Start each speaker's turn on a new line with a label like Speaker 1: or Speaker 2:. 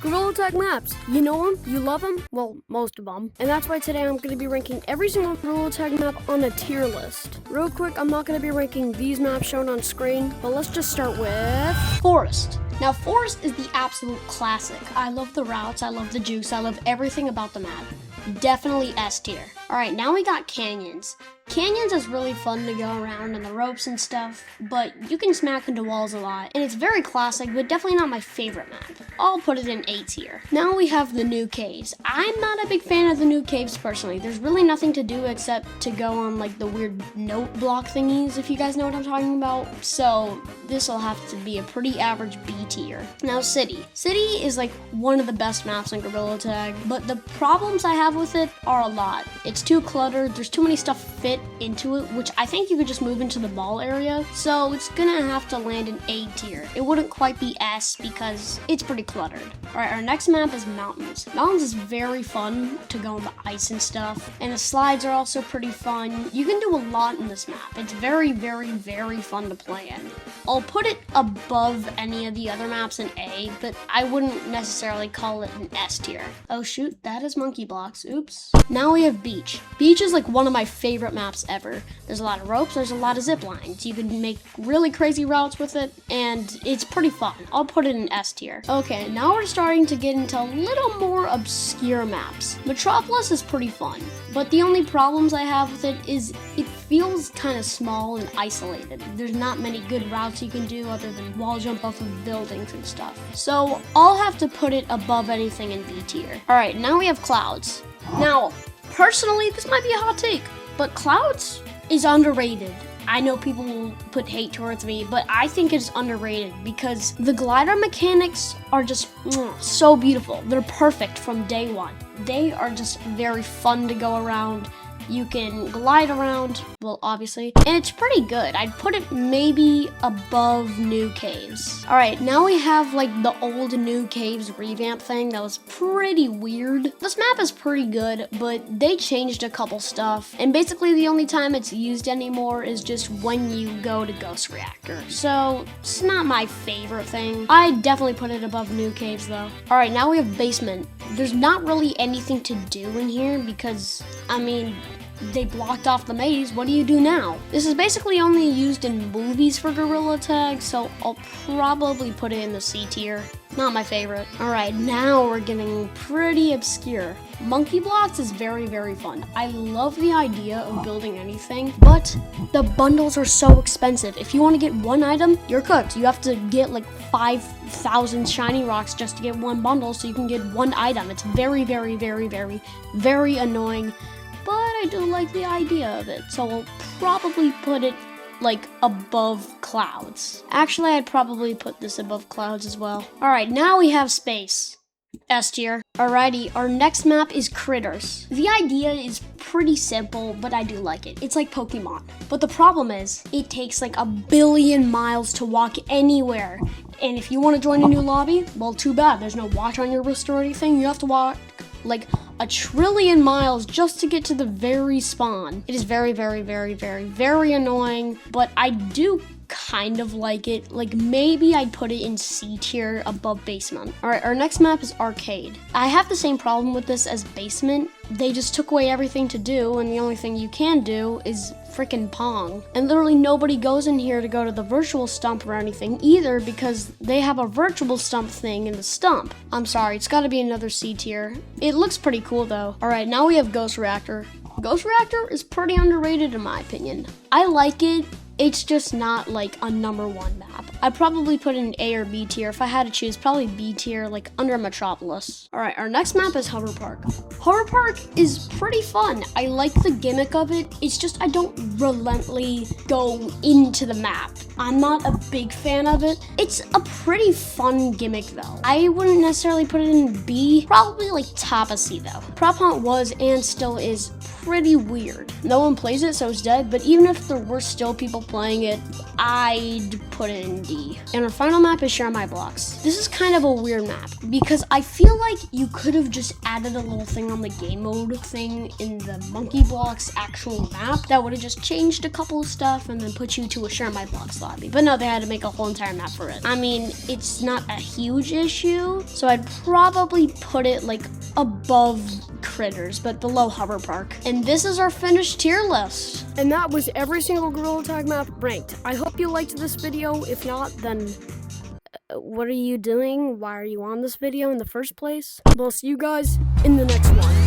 Speaker 1: Gorilla Tag maps. You know them, you love them, well, most of them. And that's why today I'm going to be ranking every single Gorilla Tag map on a tier list. Real quick, I'm not going to be ranking these maps shown on screen, but let's just start with
Speaker 2: Forest. Now, Forest is the absolute classic. I love the routes, I love the jukes, I love everything about the map. Definitely S tier. Alright, now we got Canyons. Canyons is really fun to go around in the ropes and stuff, but you can smack into walls a lot, and it's very classic, but definitely not my favorite map. I'll put it in A tier. Now we have the new caves. I'm not a big fan of the new caves personally. There's really nothing to do except to go on like the weird note block thingies, if you guys know what I'm talking about. So this will have to be a pretty average B tier. Now City. City is like one of the best maps in Gorilla Tag, but the problems I have with it are a lot. It's too cluttered, there's too many stuff fit into it, which I think you could just move into the ball area, so it's gonna have to land in A tier. It wouldn't quite be S because it's pretty cluttered. Alright, our next map is Mountains. Mountains is very fun to go on the ice and stuff, and the slides are also pretty fun. You can do a lot in this map. It's very, very, very fun to play in. I'll put it above any of the other maps in A, but I wouldn't necessarily call it an S tier. Oh shoot, that is monkey blocks, oops. Now we have Beach. Beach is like one of my favorite maps ever. There's a lot of ropes, there's a lot of zip lines. You can make really crazy routes with it, and it's pretty fun. I'll put it in S tier. Okay, now we're starting to get into a little more obscure maps. Metropolis is pretty fun, but the only problems I have with it is it feels kind of small and isolated. There's not many good routes you can do other than wall jump off of buildings and stuff. So I'll have to put it above anything in B tier. Alright, now we have Clouds. Now, personally, this might be a hot take, but Clouds is underrated. I know people will put hate towards me, but I think it's underrated because the glider mechanics are just so beautiful. They're perfect from day one. They are just very fun to go around. You can glide around, well, obviously, and it's pretty good. I'd put it maybe above New Caves. All right, now we have like the old New Caves revamp thing that was pretty weird. This map is pretty good, but they changed a couple stuff, and basically the only time it's used anymore is just when you go to Ghost Reactor. So it's not my favorite thing. I'd definitely put it above New Caves though. All right, now we have Basement. There's not really anything to do in here because, I mean, they blocked off the maze. What do you do now? This is basically only used in movies for Gorilla Tag, so I'll probably put it in the C tier. Not my favorite. Alright, now we're getting pretty obscure. Monkey blocks is very, very fun. I love the idea of building anything, but the bundles are so expensive. If you want to get one item, you're cooked. You have to get like 5,000 shiny rocks just to get one bundle so you can get one item. It's very, very, very, very, very annoying. But I do like the idea of it, so I'll probably put it like above Clouds. Actually, I'd probably put this above Clouds as well. Alright, now we have Space. S tier. Alrighty, our next map is Critters. The idea is pretty simple, but I do like it. It's like Pokemon. But the problem is, it takes like 1 billion miles to walk anywhere. And if you want to join a new lobby, well, too bad. There's no watch on your wrist or anything. You have to walk like 1 trillion miles just to get to the very spawn. It is very, very, very, very, very annoying, but I do kind of like it. Like maybe I'd put it in C tier above Basement. Alright, our next map is Arcade. I have the same problem with this as Basement. They just took away everything to do, and the only thing you can do is freaking Pong. And literally nobody goes in here to go to the virtual stump or anything either because they have a virtual stump thing in the stump. I'm sorry, it's gotta be another C tier. It looks pretty cool though. Alright, now we have Ghost Reactor. Ghost Reactor is pretty underrated in my opinion. I like it. It's just not like a #1 map. I'd probably put it in A or B tier. If I had to choose, probably B tier, like under Metropolis. Alright, our next map is Hover Park. Hover Park is pretty fun. I like the gimmick of it. It's just I don't relentlessly go into the map. I'm not a big fan of it. It's a pretty fun gimmick though. I wouldn't necessarily put it in B, probably like top of C though. Prop Hunt was and still is pretty weird. No one plays it, so it's dead, but even if there were still people playing it, I'd put it in D. And our final map is Share My Blocks. This is kind of a weird map because I feel like you could have just added a little thing on the game mode thing in the Monkey Blocks actual map that would have just changed a couple of stuff and then put you to a Share My Blocks lobby. But no, they had to make a whole entire map for it. I mean, it's not a huge issue, so I'd probably put it like above Critters, but below Hover Park. And this is our finished tier list.
Speaker 1: And that was every single Gorilla Tag map ranked. I hope you liked this video. If not, then what are you doing? Why are you on this video in the first place? We'll see you guys in the next one.